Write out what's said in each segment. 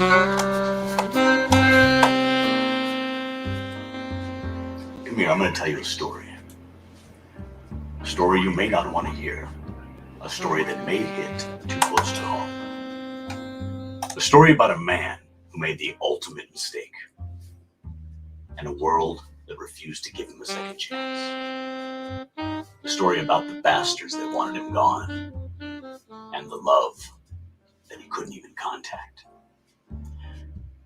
Come here, I'm going to tell you a story. A story you may not want to hear. A story that may hit too close to home. A story about a man who made the ultimate mistake. And a world that refused to give him a second chance. A story about the bastards that wanted him gone. And the love that he couldn't even contact.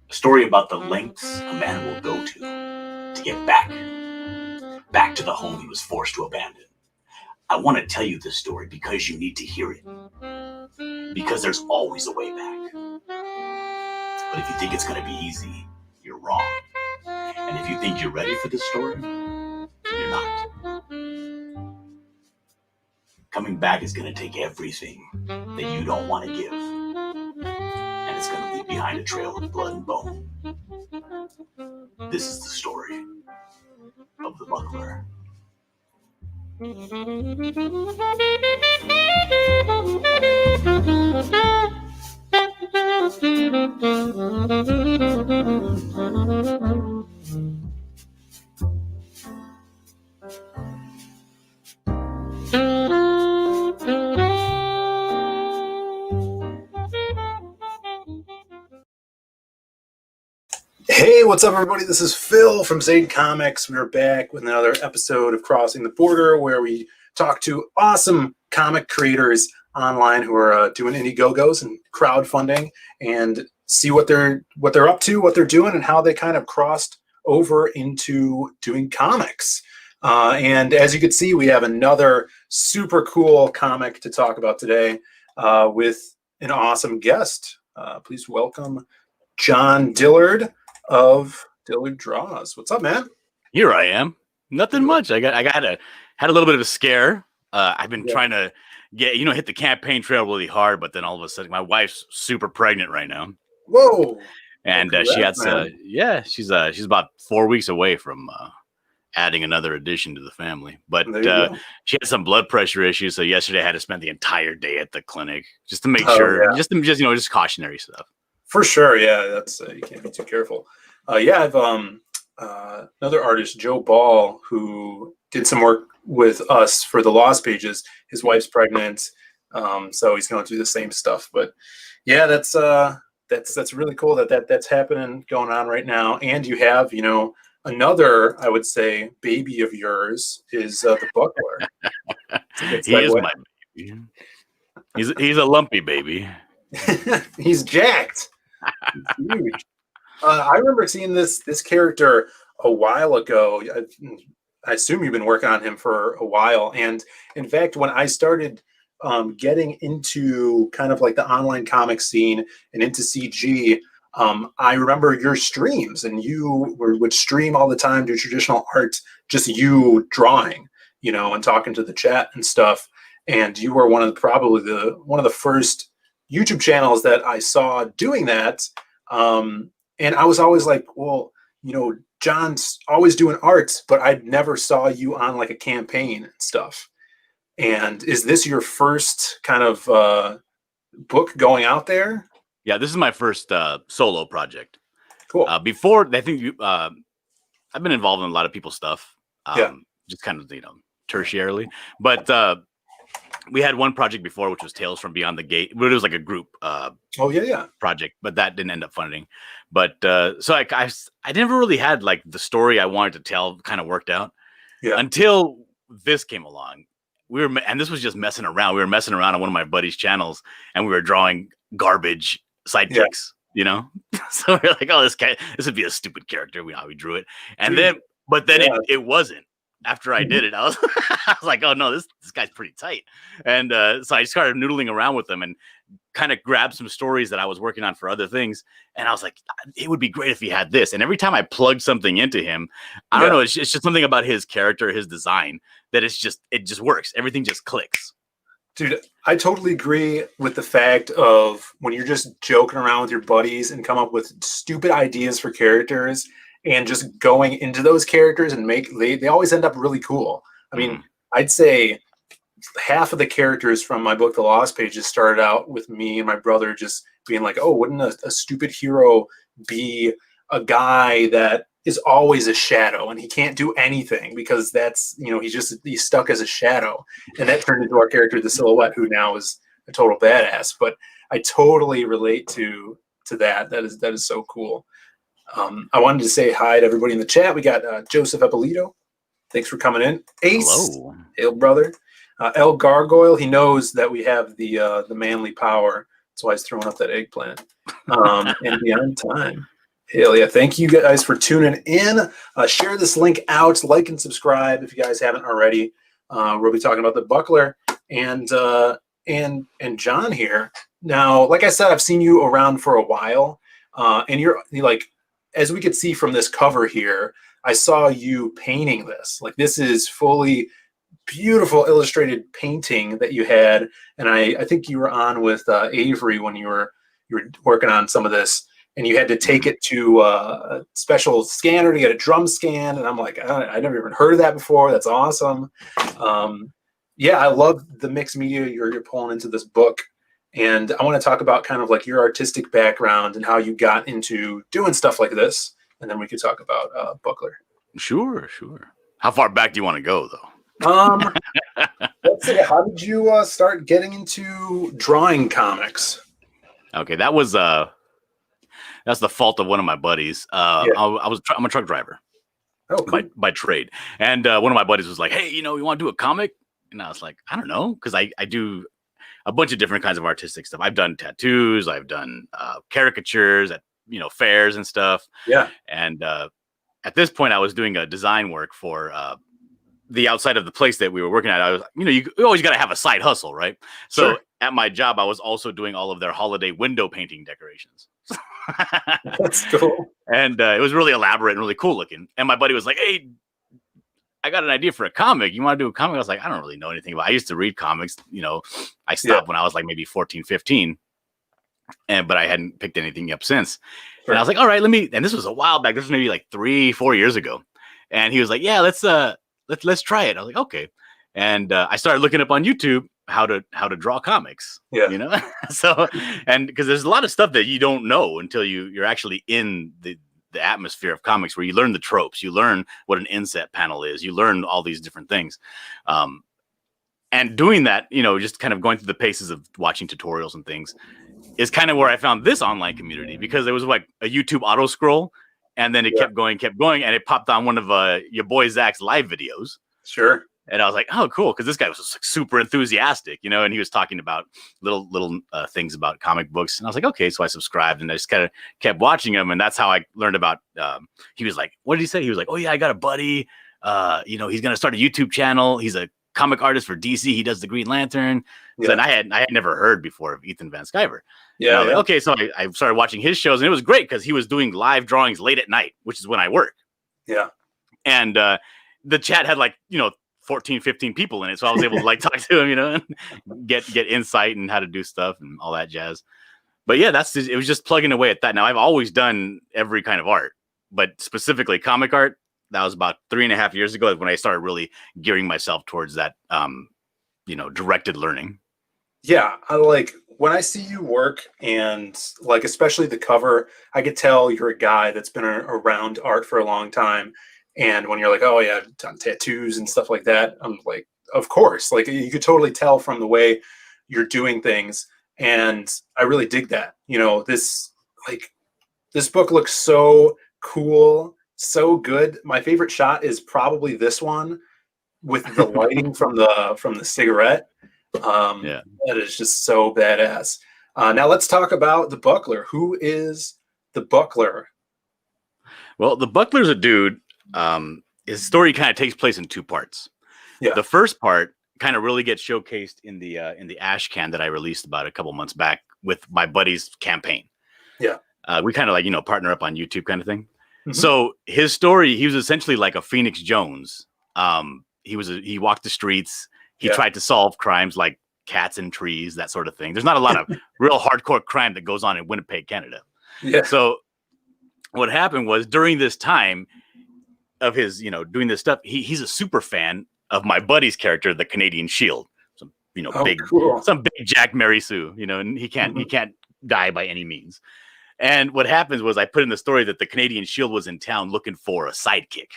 A story about the lengths a man will go to get back to the home he was forced to abandon. I want to tell you this story because you need to hear it. Because there's always a way back. But if you think it's going to be easy, you're wrong. And if you think you're ready for this story, you're not. Coming back is going to take everything that you don't want to give. And it's going to leave behind a trail of blood and bone. This is the story of the buckler. Hey, what's up, everybody? This is Phil from Zade Comics. We're back with another episode of Crossing the Border, where we talk to awesome comic creators online who are doing Indiegogos and crowdfunding, and see what they're up to, what they're doing, and how they kind of crossed over into doing comics. And as you can see, we have another super cool comic to talk about today with an awesome guest. Please welcome John Dillard of Dillard Draws. What's up, man? Here I am. Nothing much. I had a little bit of a scare. I've been trying to hit the campaign trail really hard, but then all of a sudden my wife's super pregnant right now. Whoa. And she's about 4 weeks away from adding another addition to the family. But she had some blood pressure issues, so yesterday I had to spend the entire day at the clinic just to make sure, just cautionary stuff. For sure, yeah. That's you can't be too careful. I've another artist, Joe Ball, who did some work with us for the Lost Pages. His wife's pregnant, so he's going through the same stuff. But yeah, that's really cool that's happening, going on right now. And you have, another, I would say, baby of yours is the buckler. He is my baby. He's a lumpy baby. He's jacked. He's huge. I remember seeing this character a while ago. I assume you've been working on him for a while. And in fact, when I started getting into kind of like the online comic scene and into CG, I remember your streams, and you would stream all the time, do traditional art, just you drawing, and talking to the chat and stuff. And you were one of the first YouTube channels that I saw doing that. And I was always like, well, John's always doing art, but I never saw you on like a campaign and stuff. And is this your first kind of book going out there? Yeah, this is my first solo project. Cool. Before, I think I've been involved in a lot of people's stuff. Just kind of, tertiarily. But we had one project before, which was Tales from Beyond the Gate, but it was like a group project, but that didn't end up funding. But so I never really had like the story I wanted to tell kind of worked out until this came along. And this was just messing around. We were messing around on one of my buddy's channels, and we were drawing garbage sidekicks, So we're like, oh, this would be a stupid character. We drew it. And then it wasn't. After I did it, I was like, oh no, this guy's pretty tight. And so I started noodling around with them and kind of grabbed some stories that I was working on for other things. And I was like, it would be great if he had this. And every time I plugged something into him, I don't know, it's just something about his character, his design, that it just works. Everything just clicks. Dude, I totally agree with the fact of when you're just joking around with your buddies and come up with stupid ideas for characters, and just going into those characters and they always end up really cool. I mean, I'd say half of the characters from my book, The Lost Pages, started out with me and my brother just being like, oh, wouldn't a stupid hero be a guy that is always a shadow and he can't do anything because that's, he's stuck as a shadow. And that turned into our character, the Silhouette, who now is a total badass. But I totally relate to that. That is so cool. I wanted to say hi to everybody in the chat. We got Joseph Eppolito. Thanks for coming in. Ace, hello, hail brother. El Gargoyle. He knows that we have the manly power. That's why he's throwing up that eggplant. And Beyond Time. Hell yeah. Thank you guys for tuning in. Share this link out, like and subscribe if you guys haven't already. We'll be talking about the Buckler and John here. Now, like I said, I've seen you around for a while. And you're like, as we could see from this cover here, I saw you painting this. Like, this is fully beautiful illustrated painting that you had. And I think you were on with Avery when you were working on some of this. And you had to take it to a special scanner to get a drum scan. And I'm like, I never even heard of that before. That's awesome. Yeah, I love the mixed media you're pulling into this book. And I want to talk about kind of like your artistic background and how you got into doing stuff like this. And then we could talk about Buckler. Sure. How far back do you want to go, though? Let's say, how did you start getting into drawing comics? Okay, that's the fault of one of my buddies. I'm a truck driver. Oh, cool. by trade. And one of my buddies was like, hey, you want to do a comic? And I was like, I don't know. Because I do a bunch of different kinds of artistic stuff. I've done tattoos. I've done caricatures at, fairs and stuff. Yeah. And at this point, I was doing a design work for the outside of the place that we were working at. I was, you always got to have a side hustle, right? So Sure. At my job, I was also doing all of their holiday window painting decorations. That's cool. And it was really elaborate and really cool looking. And my buddy was like, hey, I got an idea for a comic. You want to do a comic? I was like, I don't really know anything about it. I used to read comics. I stopped when I was like maybe 14, 15. But I hadn't picked anything up since. Sure. And I was like, all right, and this was a while back. This was maybe like 3-4 years ago. And he was like, yeah, let's try it. I was like, okay. And I started looking up on YouTube how to draw comics. Yeah. So, and because there's a lot of stuff that you don't know until you're actually in the atmosphere of comics, where you learn the tropes, you learn what an inset panel is, you learn all these different things. And doing that, just kind of going through the paces of watching tutorials and things is kind of where I found this online community, because it was like a YouTube auto scroll, and then it kept going, and it popped on one of your boy Zach's live videos. Sure. And I was like, oh, cool, because this guy was just like super enthusiastic, and he was talking about little things about comic books. And I was like, okay, so I subscribed, and I just kind of kept watching him, and that's how I learned about. He was like, what did he say? He was like, oh yeah, I got a buddy. He's gonna start a YouTube channel. He's a comic artist for DC. He does the Green Lantern. Yeah. So then I had never heard before of Ethan Van Sciver. Yeah. Like, okay, so I started watching his shows, and it was great because he was doing live drawings late at night, which is when I work. Yeah. And the chat had 14, 15 people in it. So I was able to talk to him, and get insight and how to do stuff and all that jazz. But yeah, it was just plugging away at that. Now, I've always done every kind of art, but specifically comic art. That was about 3.5 years ago when I started really gearing myself towards that, directed learning. Yeah. When I see you work, and especially the cover, I could tell you're a guy that's been around art for a long time. And when you're like, oh yeah, done tattoos and stuff like that, I'm like, of course. You could totally tell from the way you're doing things. And I really dig that. This book looks so cool, so good. My favorite shot is probably this one with the lighting from the cigarette. That is just so badass. Now let's talk about the Buckler. Who is the Buckler? Well, the Buckler's a dude. His story kind of takes place in 2 parts. Yeah. The first part kind of really gets showcased in the ash can that I released about a couple months back with my buddy's campaign. Yeah. We kind of partner up on YouTube kind of thing. Mm-hmm. So his story, he was essentially like a Phoenix Jones. He walked the streets. He tried to solve crimes like cats in trees, that sort of thing. There's not a lot of real hardcore crime that goes on in Winnipeg, Canada. Yeah. So what happened was, during this time of his, doing this stuff, he's a super fan of my buddy's character, the Canadian Shield. Some big Jack Mary Sue, and he can't die by any means. And what happens was I put in the story that the Canadian Shield was in town looking for a sidekick.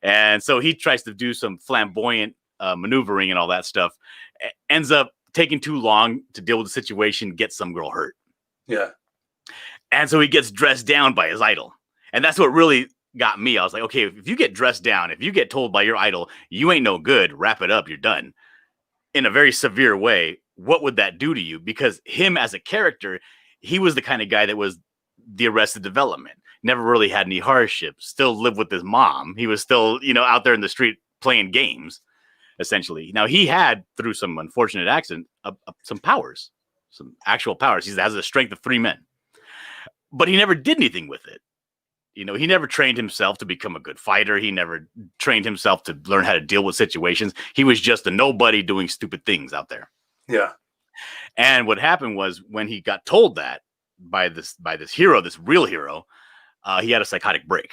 And so he tries to do some flamboyant maneuvering and all that stuff. Ends up taking too long to deal with the situation, get some girl hurt. Yeah. And so he gets dressed down by his idol. And that's what really got me. I was like, okay, if you get dressed down, if you get told by your idol, you ain't no good, wrap it up, you're done. In a very severe way, what would that do to you? Because him as a character, he was the kind of guy that was the Arrested Development. Never really had any hardship. Still lived with his mom. He was still, out there in the street playing games, essentially. Now, he had, through some unfortunate accident, some powers, some actual powers. He has the strength of 3 men. But he never did anything with it. He never trained himself to become a good fighter. He never trained himself to learn how to deal with situations. He was just a nobody doing stupid things out there. Yeah. And what happened was when he got told that by this hero, this real hero, he had a psychotic break.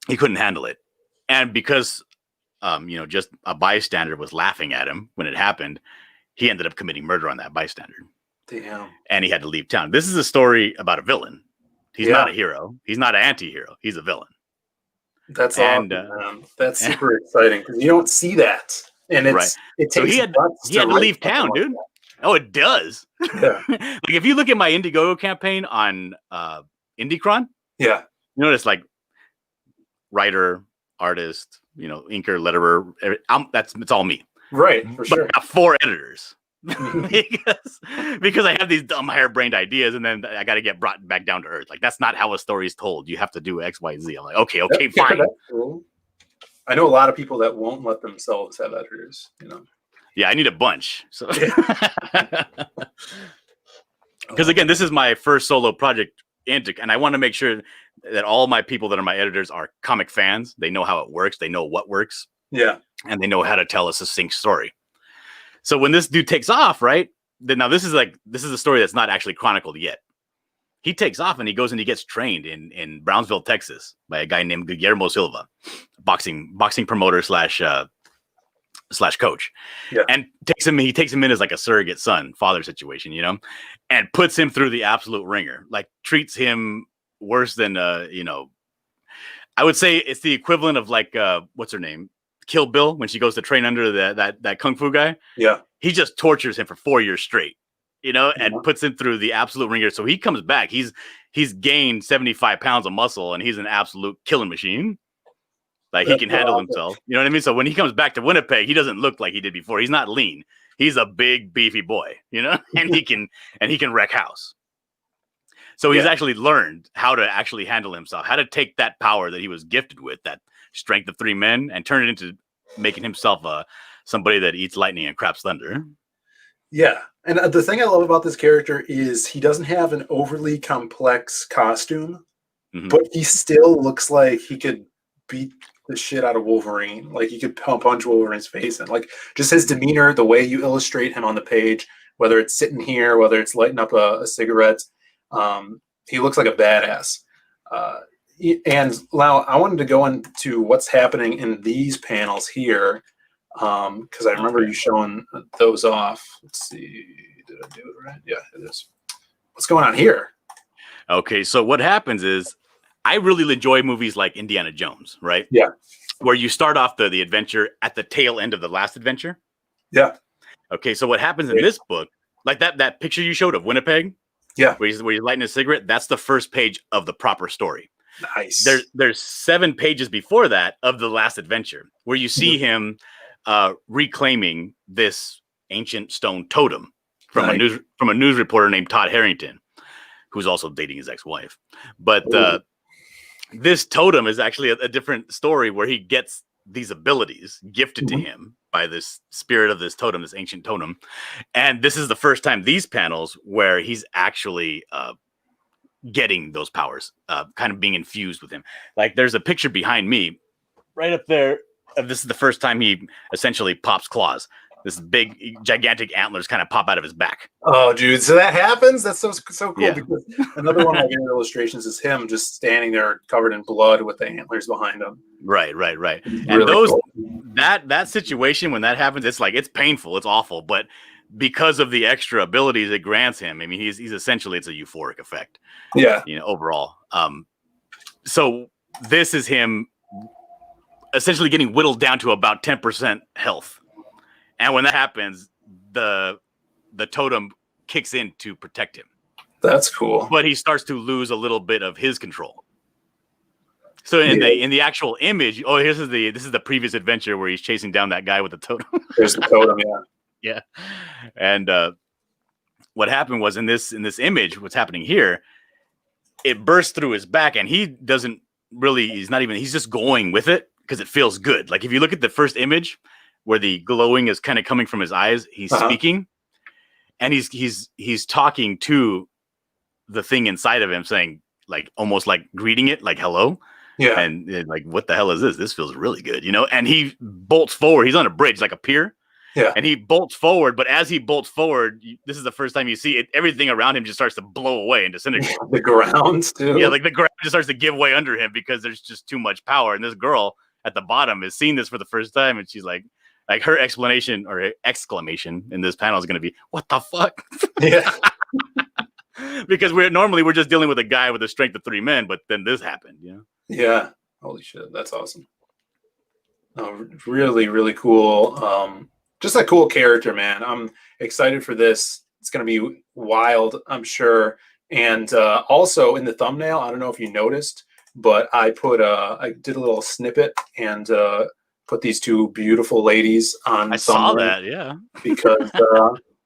He couldn't handle it. And because, just a bystander was laughing at him when it happened, he ended up committing murder on that bystander. Damn. And he had to leave town. This is a story about a villain. He's not a hero. He's not an anti-hero. He's a villain. That's awesome. That's super exciting because you don't see that. And it takes so he had to leave town, dude. Oh, it does. Yeah. Like if you look at my Indiegogo campaign on Indiecron, yeah, you notice like writer, artist, inker, letterer. It's all me. Right, for sure. But I have 4 editors because I have these dumb harebrained ideas, and then I got to get brought back down to earth. Like that's not how a story is told. You have to do X, Y, Z. I'm like, okay, fine. That's cool. I know a lot of people that won't let themselves have editors. Yeah, I need a bunch. So, because again, this is my first solo project, and I want to make sure that all my people that are my editors are comic fans. They know how it works. They know what works. Yeah, and they know how to tell a succinct story. So when this dude takes off, right? Now this is a story that's not actually chronicled yet. He takes off and he goes and he gets trained in Brownsville, Texas, by a guy named Guillermo Silva, boxing promoter slash coach. Yeah. And he takes him in as like a surrogate son, father situation, and puts him through the absolute ringer, like treats him worse than, I would say it's the equivalent of like, what's her name? Kill Bill, when she goes to train under that kung fu guy. Yeah. He just tortures him for 4 years straight, and puts him through the absolute ringer. So he comes back. He's gained 75 pounds of muscle and he's an absolute killing machine. Like he can handle himself. You know what I mean? So when he comes back to Winnipeg, he doesn't look like he did before. He's not lean. He's a big, beefy boy, and he can wreck house. So he's actually learned how to actually handle himself, how to take that power that he was gifted with, that strength of 3 men, and turn it into making himself somebody that eats lightning and craps thunder. Yeah. And the thing I love about this character is he doesn't have an overly complex costume, but he still looks like he could beat the shit out of Wolverine. Like he could punch Wolverine's face, and like just his demeanor, the way you illustrate him on the page, whether it's sitting here, whether it's lighting up a cigarette, he looks like a badass. And Lau, I wanted to go into what's happening in these panels here, because I remember you showing those off. Let's see, did I do it right? Yeah, it is. What's going on here? Okay, so what happens is I really enjoy movies like Indiana Jones, right? Yeah. Where you start off the adventure at the tail end of the last adventure. Yeah. Okay, so what happens in this book, like that picture you showed of Winnipeg, where he's lighting a cigarette, that's the first page of the proper story. Nice. There's 7 pages before that of the last adventure where you see him reclaiming this ancient stone totem from a news reporter named Todd Harrington, who's also dating his ex-wife. But this totem is actually a different story where he gets these abilities gifted to him by this spirit of this totem, this ancient totem. And this is the first time, these panels, where he's actually getting those powers, kind of being infused with him. Like there's a picture behind me right up there. This is the first time he essentially pops claws. This big, gigantic antlers kind of pop out of his back. Oh, dude! So that happens. That's so cool. Yeah. Because another one of my favorite illustrations is him just standing there covered in blood with the antlers behind him. Right. And really those cool. that situation when that happens, it's painful, it's awful. But because of the extra abilities it grants him. I mean, he's essentially, it's a euphoric effect. Yeah. Overall. So this is him essentially getting whittled down to about 10% health. And when that happens, the totem kicks in to protect him. That's cool. But he starts to lose a little bit of his control. So in the actual image, this is the previous adventure where he's chasing down that guy with the totem. There's the totem, yeah. And what happened was in this image, what's happening here, it bursts through his back, and he doesn't really. He's just going with it because it feels good. Like if you look at the first image where the glowing is kind of coming from his eyes, he's speaking, and he's talking to the thing inside of him, saying like almost like greeting it, like hello. Yeah. And like, what the hell is this? This feels really good, And he bolts forward. He's on a bridge, like a pier. Yeah. And he bolts forward, but as he bolts forward, this is the first time you see it. Everything around him just starts to blow away and disintegrate. The ground too. Yeah, like the ground just starts to give way under him because there's just too much power. And this girl at the bottom is seeing this for the first time, and she's like her explanation or exclamation in this panel is going to be, "What the fuck?" Yeah. Because we're just dealing with a guy with the strength of 3 men, but then this happened, Yeah. Holy shit, that's awesome. Oh, really, really cool. Just a cool character, man. I'm excited for this. It's going to be wild, I'm sure. And also in the thumbnail, I don't know if you noticed, but I did a little snippet and put these 2 beautiful ladies on. I saw that, yeah. Because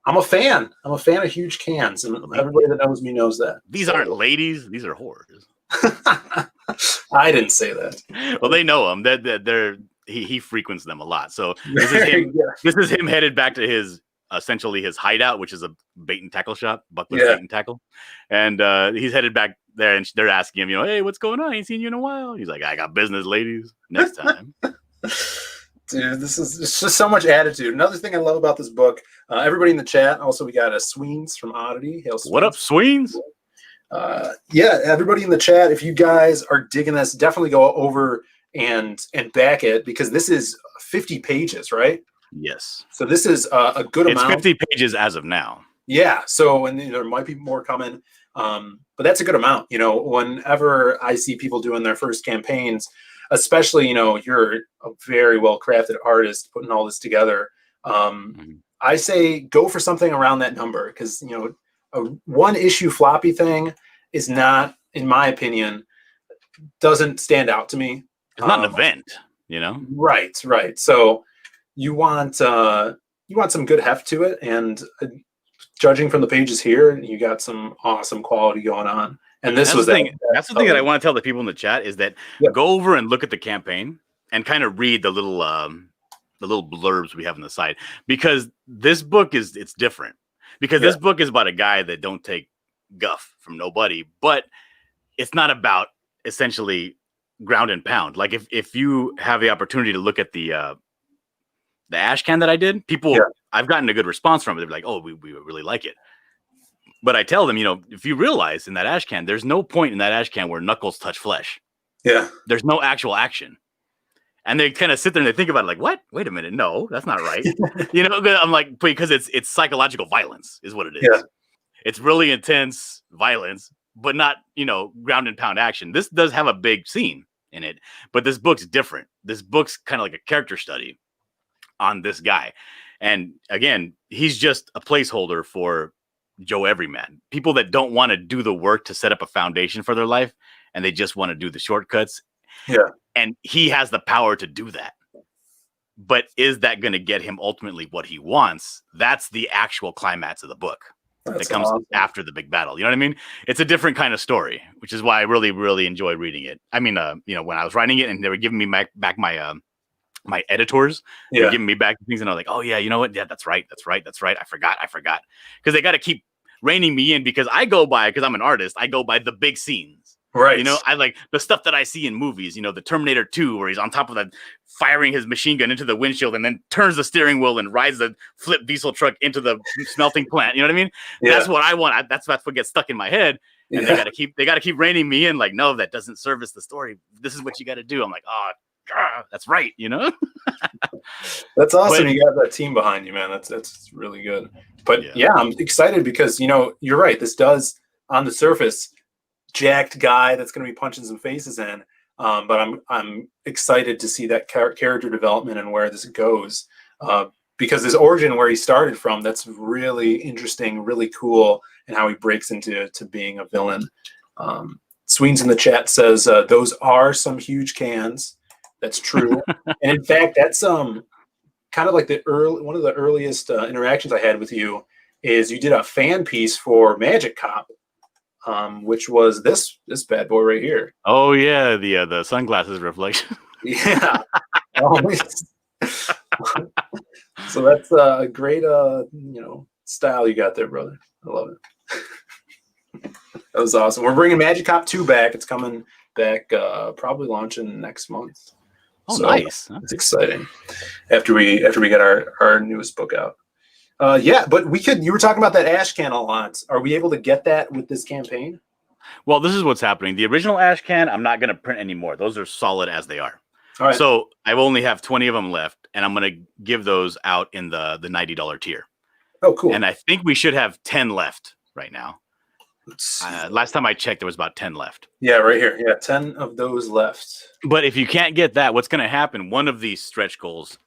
I'm a fan. I'm a fan of huge cans, and everybody that knows me knows that. These aren't ladies; these are whores. I didn't say that. Well, they know him. He frequents them a lot. So this is him. This is him headed back to his essentially his hideout, which is a bait and tackle shop, Buckler's Bait and Tackle. And he's headed back there, and they're asking him, hey, what's going on? I ain't seen you in a while. He's like, I got business, ladies. Next time. Dude, it's just so much attitude. Another thing I love about this book, everybody in the chat. Also, we got a Sweens from Oddity. Hail, Sweens. What up, Sweens? Yeah, everybody in the chat, if you guys are digging this, definitely go over and back it, because this is 50 pages, right? Yes. So this is a good amount. It's 50 pages as of now. Yeah. So, and there might be more coming, but that's a good amount. Whenever I see people doing their first campaigns, especially, you're a very well-crafted artist putting all this together. I say go for something around that number, because, a one-issue floppy thing is not, in my opinion, doesn't stand out to me. It's not an event, Right. So you want some good heft to it, and judging from the pages here, you got some awesome quality going on. And this was that's the thing that I want to tell the people in the chat is that go over and look at the campaign and kind of read the little blurbs we have on the side, because this book it's different, because this book is about a guy that don't take guff from nobody, but it's not about essentially ground and pound. Like if you have the opportunity to look at the ash can that I did, I've gotten a good response from it. They're like, oh, we really like it. But I tell them, if you realize in that ash can, there's no point in that ash can where knuckles touch flesh. Yeah. There's no actual action. And they kind of sit there and they think about it like, what? Wait a minute. No, that's not right. I'm like, because it's psychological violence is what it is. Yeah. It's really intense violence, but not, ground and pound action. This does have a big scene in it, but this book's different. This book's kind of like a character study on this guy. And again, he's just a placeholder for Joe Everyman. People that don't want to do the work to set up a foundation for their life, and they just want to do the shortcuts. Yeah. And he has the power to do that. But is that going to get him ultimately what he wants? That's the actual climax of the book. That comes after the big battle. You know what I mean? It's a different kind of story, which is why I really, really enjoy reading it. I mean, when I was writing it and they were giving me back my editors, they were giving me back things, and I was like, oh yeah, you know what? Yeah, that's right. I forgot. Because they got to keep reining me in, because because I'm an artist, I go by the big scenes. Right. I like the stuff that I see in movies, the Terminator 2, where he's on top of that, firing his machine gun into the windshield and then turns the steering wheel and rides the flip diesel truck into the smelting plant. You know what I mean? Yeah. That's what I want. That's what gets stuck in my head. And they got to keep reining me in, like, no, that doesn't service the story. This is what you got to do. I'm like, oh, that's right, you know. That's awesome. But You got that team behind you, man. That's really good. But yeah, I'm excited because you're right. This does on the surface jacked guy that's going to be punching some faces in. But I'm excited to see that character development and where this goes. Because his origin, where he started from, that's really interesting, really cool, and how he breaks into being a villain. Sweens in the chat says those are some huge cans. That's true, and in fact, that's kind of like one of the earliest interactions I had with you is you did a fan piece for Magic Cop, which was this bad boy right here. Oh yeah, the sunglasses reflection. Yeah. So that's a great style you got there, brother. I love it. That was awesome. We're bringing Magic Cop 2 back. It's coming back, probably launching next month. Oh, so nice. It's exciting. After we get our newest book out. But you were talking about that ash can a lot. Are we able to get that with this campaign? Well, this is what's happening. The original ash can, I'm not going to print anymore. Those are solid as they are. All right. So I only have 20 of them left, and I'm going to give those out in the $90 tier. Oh, cool. And I think we should have 10 left right now. Last time I checked, there was about 10 left. Yeah, right here. Yeah, 10 of those left. But if you can't get that, what's going to happen? One of these stretch goals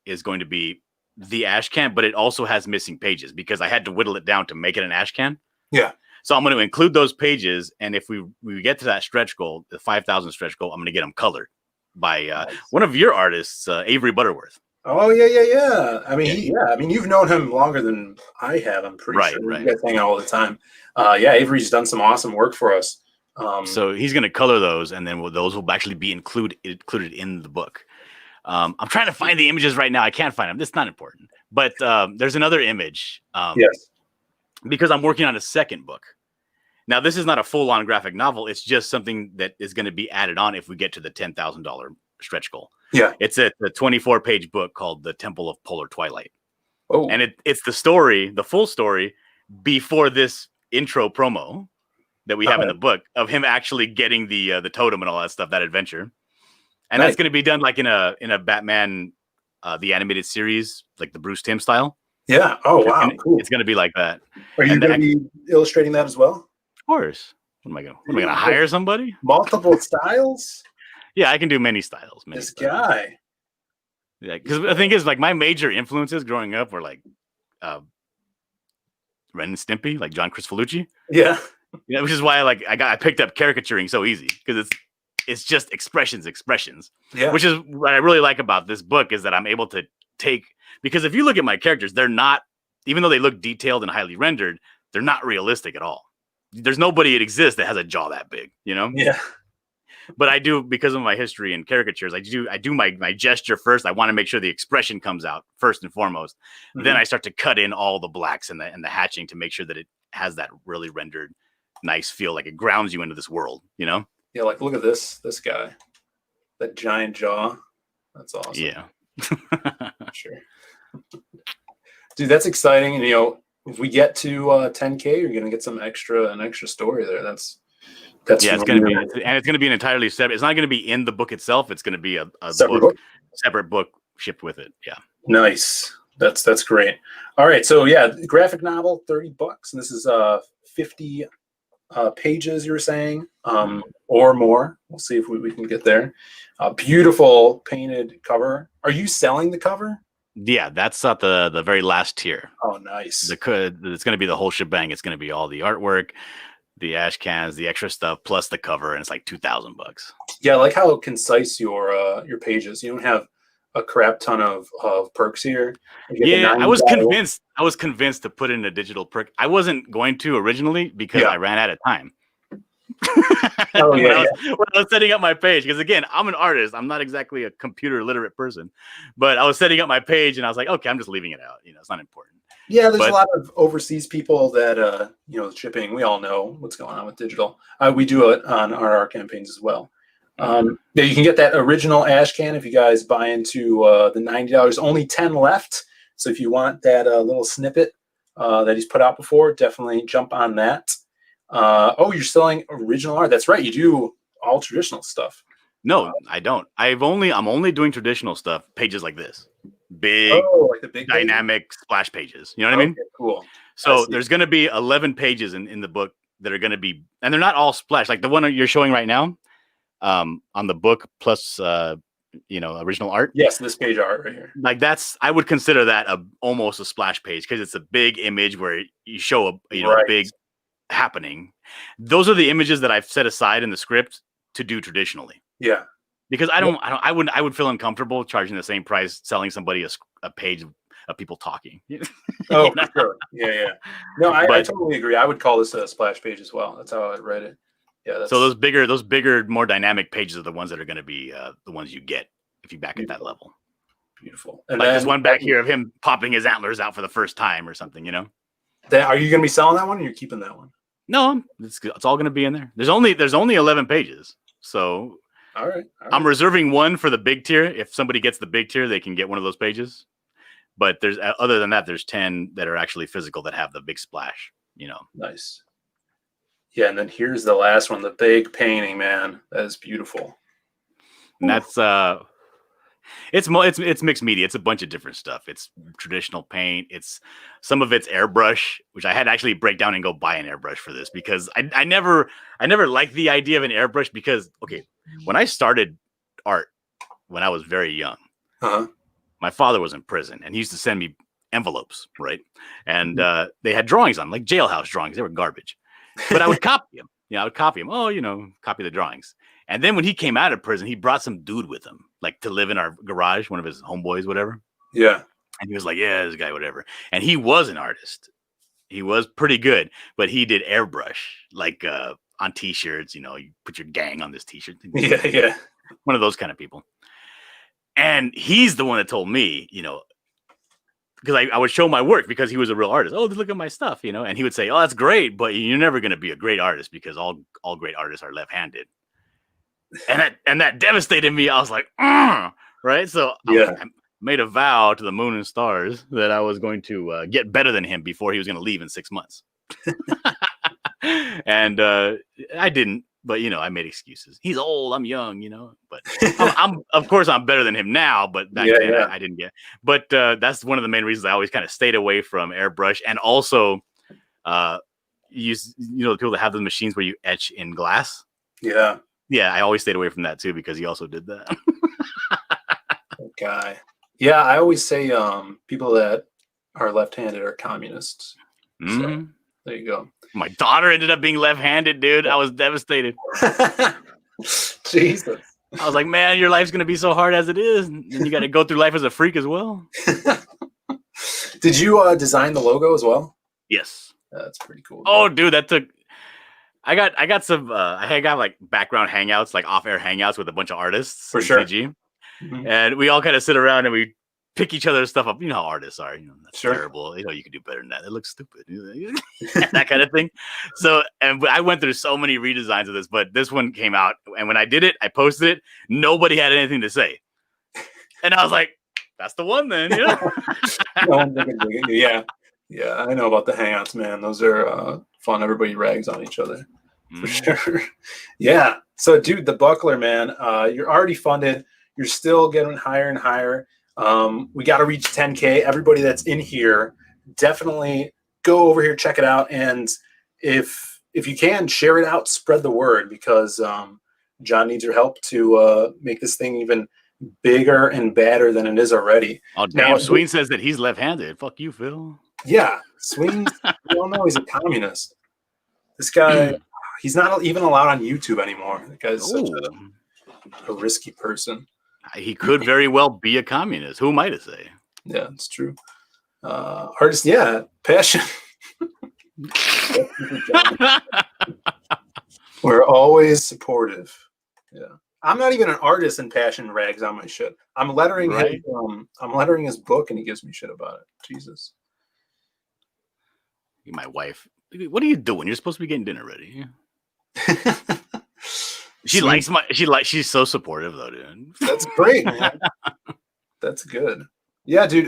is going to be the ash can, but it also has missing pages because I had to whittle it down to make it an ash can. Yeah. So I'm going to include those pages, and if we get to that stretch goal, the 5,000 stretch goal, I'm going to get them colored by one of your artists, Avery Butterworth. Oh yeah. I mean, you've known him longer than I have. I'm pretty sure. Right. You guys hang out all the time. Avery's done some awesome work for us. So he's going to color those, and then those will actually be included in the book. I'm trying to find the images right now. I can't find them. That's not important. But there's another image. Yes. Because I'm working on a second book. Now, this is not a full-on graphic novel. It's just something that is going to be added on if we get to the $10,000 stretch goal. Yeah. It's a 24-page book called The Temple of Polar Twilight. Oh. And it's the story, the full story, before this intro promo that we have in the book of him actually getting the totem and all that stuff, that adventure. And that's going to be done like in a Batman, the animated series, like the Bruce Timm style. Yeah. Oh, wow. Cool. It's going to be like that. Are you going to be illustrating that as well? Of course. What am I going to hire somebody? Multiple styles? Yeah, I can do many styles. Guy. Yeah, because the thing is, like, my major influences growing up were like Ren and Stimpy, like John Crisfolucci. Yeah. Which is why I picked up caricaturing so easy because it's just expressions. Yeah. Which is what I really like about this book is that I'm able to take, because if you look at my characters, they're not, even though they look detailed and highly rendered, they're not realistic at all. There's nobody that exists that has a jaw that big, you know? Yeah. But I do, because of my history and caricatures, I do my gesture first. I want to make sure the expression comes out first and foremost. Mm-hmm. Then I start to cut in all the blacks and the hatching to make sure that it has that really rendered nice feel, like it grounds you into this world, you know? Yeah, like look at this guy. That giant jaw. That's awesome. Yeah. Sure. Dude, that's exciting. And if we get to 10K, you're gonna get an extra story there. That's it's gonna be, and it's gonna be an entirely separate. It's not gonna be in the book itself. It's gonna be a separate book shipped with it. Yeah. Nice. That's great. All right. So yeah, graphic novel, $30, and this is 50 pages. You were saying, or more. We'll see if we can get there. Beautiful painted cover. Are you selling the cover? Yeah, that's at the very last tier. Oh, nice. It's going to be the whole shebang. It's going to be all the artwork, the ash cans, the extra stuff, plus the cover, and it's like $2,000. Yeah, I like how concise your pages. You don't have a crap ton of perks here. Yeah, I was convinced to put in a digital perk. I wasn't going to originally because I ran out of time. When I was setting up my page, because again, I'm an artist. I'm not exactly a computer literate person, but I was setting up my page and I was like, okay, I'm just leaving it out. It's not important. Yeah, there's a lot of overseas people that shipping. We all know what's going on with digital. We do it on our campaigns as well. You can get that original ash can if you guys buy into the $90. Only 10 left. So if you want that little snippet that he's put out before, definitely jump on that. You're selling original art. That's right. You do all traditional stuff. No, I don't. I'm only doing traditional stuff, pages like this. Big, like the big dynamic splash pages. You know what I mean? Cool. So there's going to be 11 pages in the book that are going to be, and they're not all splash. Like the one you're showing right now, on the book plus, original art. Yes, this page art right here. Like I would consider that almost a splash page because it's a big image where you show a big happening. Those are the images that I've set aside in the script to do traditionally. Yeah. Because I would feel uncomfortable charging the same price selling somebody a page of people talking. Oh, for sure. Yeah. No, I totally agree. I would call this a splash page as well. That's how I'd write it. Yeah. So those bigger, more dynamic pages are the ones that are going to be the ones you get if you back at that level. Beautiful. And like there's one back here of him popping his antlers out for the first time or something. Are you going to be selling that one, or you're keeping that one? No, it's all going to be in there. There's only 11 pages, so. All right. I'm reserving one for the big tier. If somebody gets the big tier, they can get one of those pages. But there's other than that, there's 10 that are actually physical that have the big splash. Nice. Yeah, and then here's the last one, the big painting, man. That is beautiful. And that's it's mixed media. It's a bunch of different stuff. It's traditional paint. Some of it's airbrush, which I had to actually break down and go buy an airbrush for this because I never liked the idea of an airbrush because when I started art when I was very young, my father was in prison and he used to send me envelopes, right? And they had drawings on, like jailhouse drawings. They were garbage, but I would copy them. I would copy them. Copy the drawings. And then when he came out of prison, he brought some dude with him, like to live in our garage, one of his homeboys, whatever. Yeah. And he was like, yeah, this guy, whatever. And he was an artist. He was pretty good, but he did airbrush, like on T-shirts, you put your gang on this T-shirt. Yeah. One of those kind of people. And he's the one that told me, because I would show my work because he was a real artist. Oh, look at my stuff, and he would say, oh, that's great, but you're never going to be a great artist because all great artists are left-handed. And that devastated me. I was like, right? So I made a vow to the moon and stars that I was going to get better than him before he was going to leave in 6 months. And I didn't, but I made excuses. He's old, I'm young, but I'm of course I'm better than him now, but back then I didn't get. But that's one of the main reasons I always kind of stayed away from airbrush. And also the people that have the machines where you etch in glass. Yeah, I always stayed away from that too because he also did that. Guy. Yeah, I always say people that are left-handed are communists. So there you go. My daughter ended up being left-handed, dude. I was devastated. Jesus. I was like, man, your life's gonna be so hard as it is, and you got to go through life as a freak as well. Did you design the logo as well? Yes. That's pretty cool. Oh, dude, that took. I got some. I got like background hangouts, like off-air hangouts with a bunch of artists for sure. CG. And we all kind of sit around and we pick each other's stuff up. You know how artists are. That's terrible. You can do better than that. It looks stupid. That kind of thing. So, and I went through so many redesigns of this, but this one came out. And when I did it, I posted it. Nobody had anything to say. And I was like, that's the one then. Yeah. Yeah, I know about the hangouts, man. Those are fun. Everybody rags on each other. For sure. Yeah. So, dude, the buckler, man, you're already funded. You're still getting higher and higher. We got to reach 10K. Everybody that's in here, definitely go over here, check it out. And if you can, share it out, spread the word, because John needs your help to make this thing even bigger and badder than it is already. Oh, damn. Now, Sween says that he's left-handed. Fuck you, Phil. Yeah. Sween, we all know he's a communist. This guy, he's not even allowed on YouTube anymore. That guy's such a risky person. He could very well be a communist. Who am I to say? Yeah, it's true. Artist, passion. We're always supportive. Yeah, I'm not even an artist, and passion rags on my shit. I'm lettering I'm lettering his book, and he gives me shit about it. Jesus. My wife. What are you doing? You're supposed to be getting dinner ready. She's so supportive though, dude. That's great, man. That's good. Yeah, dude.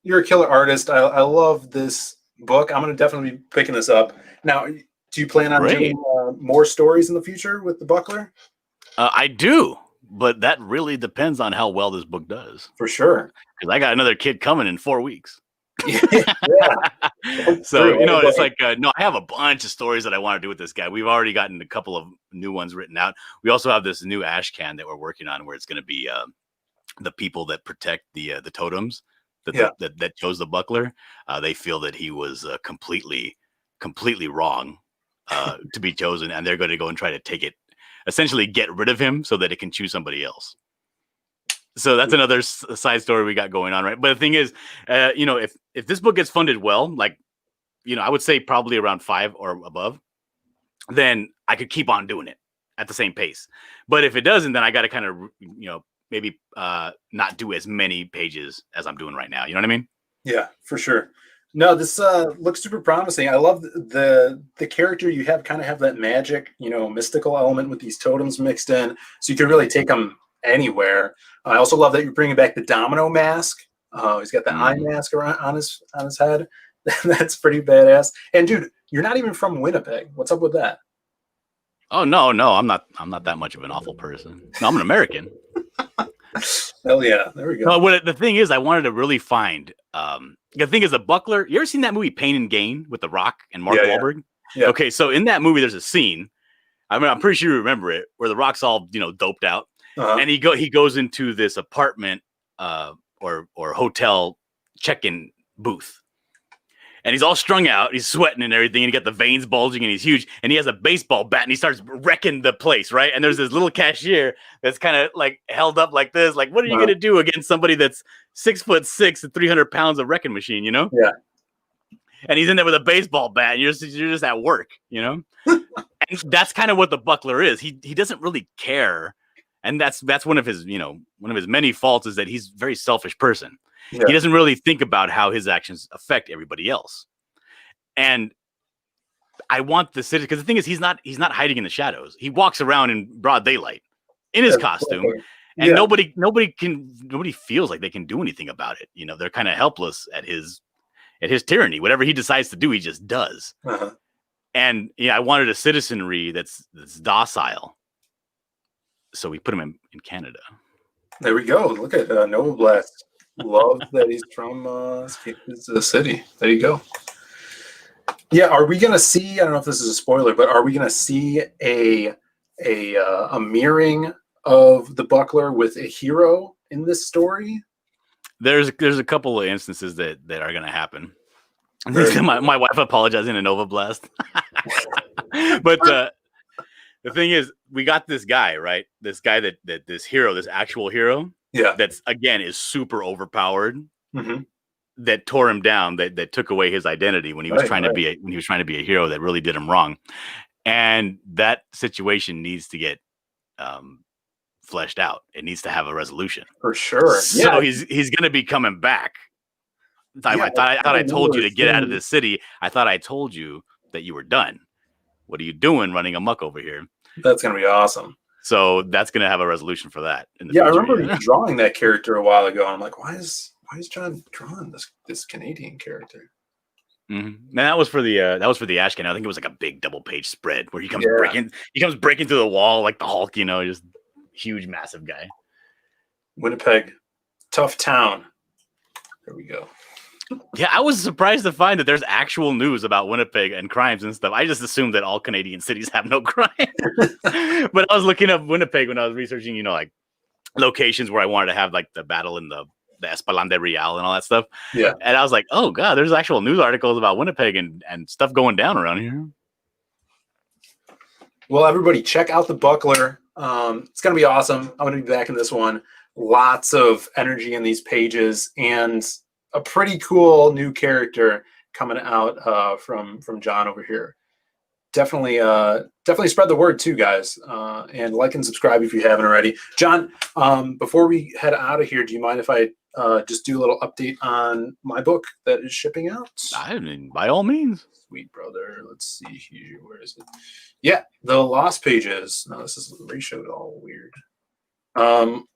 You're a killer artist. I love this book. I'm gonna definitely be picking this up. Now, do you plan on doing more stories in the future with the buckler? I do, but that really depends on how well this book does. For sure. Because I got another kid coming in 4 weeks. Yeah. So, true. you know, it's like, no, I have a bunch of stories that I want to do with this guy. We've already gotten a couple of new ones written out. We also have this new ash can that we're working on where it's going to be the people that protect the totems that chose the buckler. They feel that he was completely wrong to be chosen, and they're going to go and try to take it, essentially get rid of him so that it can choose somebody else. So that's another side story we got going on, right? But the thing is, you know, if this book gets funded well, like, you know, I would say probably around 5 or above, then I could keep on doing it at the same pace. But if it doesn't, then I got to kind of, you know, maybe not do as many pages as I'm doing right now. You know what I mean? Yeah, for sure. No, this looks super promising. I love the character you have. Kind of have that magic, you know, mystical element with these totems mixed in, so you can really take them anywhere. I also love that you're bringing back the domino mask. He's got the eye mask around on his head. That's pretty badass. And dude, you're not even from Winnipeg. What's up with that? Oh no, I'm not that much of an awful person. No, I'm an American. Hell yeah, there we go. No, the thing is, I wanted to really find. The thing is, the Buckler. You ever seen that movie Pain and Gain with The Rock and Mark Wahlberg? Yeah. Okay, so in that movie, there's a scene. I mean, I'm pretty sure you remember it, where The Rock's all, you know, doped out. And he goes into this apartment or hotel check-in booth, and he's all strung out, he's sweating and everything, and he got the veins bulging, and he's huge, and he has a baseball bat, and he starts wrecking the place, right? And there's this little cashier that's kind of like held up like this, like, what are you gonna do against somebody that's 6'6" and 300 pounds of wrecking machine, you know? Yeah. And he's in there with a baseball bat, and you're just at work, you know? And that's kind of what the Buckler is. He doesn't really care. And that's one of his, you know, one of his many faults is that he's a very selfish person. Yeah. He doesn't really think about how his actions affect everybody else. And I want the city, because the thing is, he's not hiding in the shadows. He walks around in broad daylight in his costume, and nobody feels like they can do anything about it. You know, they're kind of helpless at his tyranny. Whatever he decides to do, he just does. And yeah, I wanted a citizenry that's docile. So we put him in Canada. There we go. Look at Nova Blast. Love that he's from the city. There you go. Yeah, are we gonna see? I don't know if this is a spoiler, but are we gonna see a mirroring of the Buckler with a hero in this story? There's a couple of instances that are gonna happen. My wife apologizing to Nova Blast, but. The thing is, we got this guy, right? This guy this hero, this actual hero, that's again is super overpowered. That tore him down. That took away his identity when he was trying to be a hero. That really did him wrong, and that situation needs to get fleshed out. It needs to have a resolution for sure. So he's going to be coming back. I thought I told you to get out of this city. I thought I told you that you were done. What are you doing running amok over here? That's going to be awesome. So that's going to have a resolution for that. I remember drawing that character a while ago. And I'm like, why is John drawing this Canadian character? And that was for the Ashcan. I think it was like a big double page spread where he comes breaking through the wall like the Hulk, you know, just huge, massive guy. Winnipeg, tough town. There we go. Yeah, I was surprised to find that there's actual news about Winnipeg and crimes and stuff. I just assumed that all Canadian cities have no crime. But I was looking up Winnipeg when I was researching, you know, like locations where I wanted to have like the battle in the Espalade Real and all that stuff. Yeah. And I was like, oh God, there's actual news articles about Winnipeg and stuff going down around here. Well, everybody check out the Buckler. It's going to be awesome. I'm going to be back in this one. Lots of energy in these pages and a pretty cool new character coming out from John over here. Definitely spread the word too, guys, and like and subscribe if you haven't already. John, before we head out of here, do you mind if I just do a little update on my book that is shipping out? I mean, by all means. Sweet brother. Let's see here. Where is it? Yeah, the Lost Pages. No, this is ratioed all weird.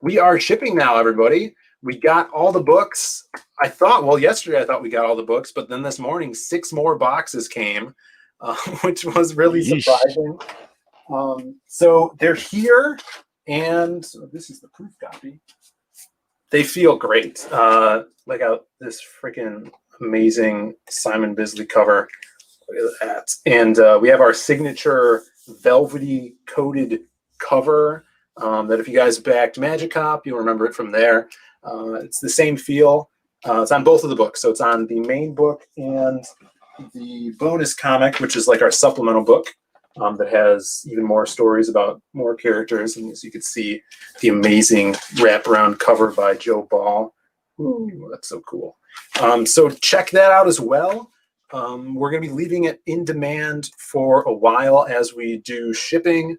We are shipping now, everybody. We got all the books. Yesterday I thought we got all the books, but then this morning 6 more boxes came, which was really surprising. So they're here. And this is the proof copy. They feel great. Like this freaking amazing Simon Bisley cover. Look at that. And we have our signature velvety coated cover that if you guys backed Magic Cop, you'll remember it from there. It's the same feel. It's on both of the books. So it's on the main book and the bonus comic, which is like our supplemental book that has even more stories about more characters. And as you can see, the amazing wraparound cover by Joe Ball. Ooh, that's so cool. So check that out as well. We're going to be leaving it in demand for a while as we do shipping.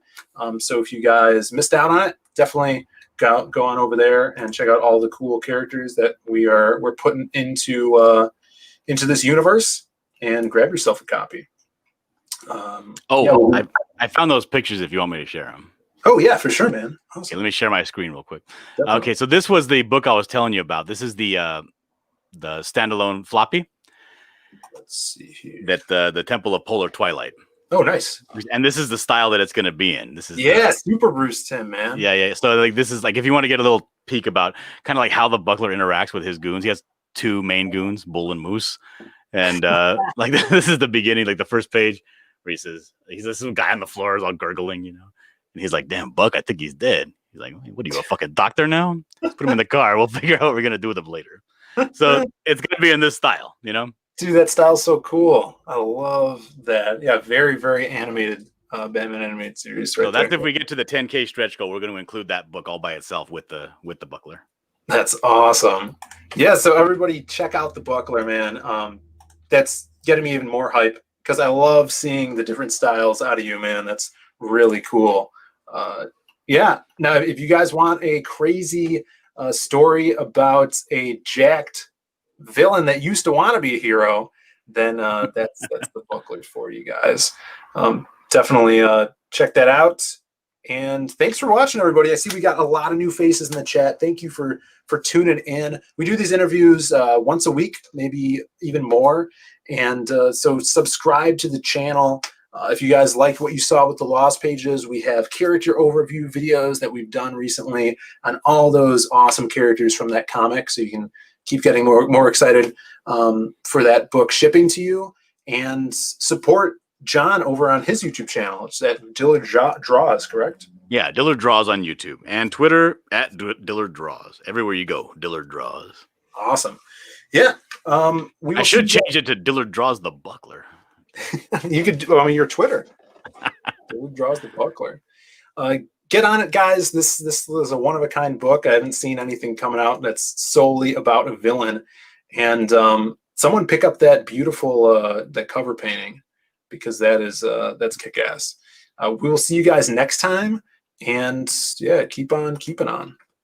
So if you guys missed out on it, definitely go on over there and check out all the cool characters that we're putting into this universe, and grab yourself a copy. I found those pictures if you want me to share them. Oh yeah, for sure, man. Awesome. Okay, let me share my screen real quick. Definitely. Okay, so this was the book I was telling you about. This is the standalone floppy. Let's see here. That the Temple of Polar Twilight. Oh, nice. And this is the style that it's going to be in. This is super Bruce Timm, man. Yeah. So like this is like if you want to get a little peek about kind of like how the Buckler interacts with his goons. He has two main goons, Bull and Moose, and like this is the beginning, like the first page where he says he's this guy on the floor is all gurgling, and he's like, "Damn, Buck, I think he's dead." He's like, "What are you, a fucking doctor now? Let's put him in the car. We'll figure out what we're gonna do with him later." So it's gonna be in this style, Dude, that style's so cool. I love that. Yeah, very, very animated Batman animated series. So that's if we get to the 10K stretch goal, we're going to include that book all by itself with the Buckler. That's awesome. Yeah, so everybody check out the Buckler, man. That's getting me even more hype because I love seeing the different styles out of you, man. That's really cool. Yeah. Now, if you guys want a crazy story about a jacked villain that used to want to be a hero, then that's the Buckler for you guys. Definitely check that out. And thanks for watching, everybody. I see we got a lot of new faces in the chat. Thank you for tuning in. We do these interviews once a week, maybe even more. And so subscribe to the channel. If you guys liked what you saw with the Lost Pages, we have character overview videos that we've done recently on all those awesome characters from that comic. So you can keep getting more excited for that book shipping to you, and support John over on his YouTube channel. It's at Dillard Draws, correct? Yeah, Dillard Draws on YouTube and Twitter at Dillard Draws. Everywhere you go, Dillard Draws. Awesome. Yeah. I should change it to Dillard Draws the Buckler. You could do, your Twitter. Dillard Draws the Buckler. Get on it, guys. This is a one-of-a-kind book. I haven't seen anything coming out that's solely about a villain. And someone pick up that beautiful that cover painting, because that's kick-ass. We will see you guys next time. And yeah, keep on keeping on.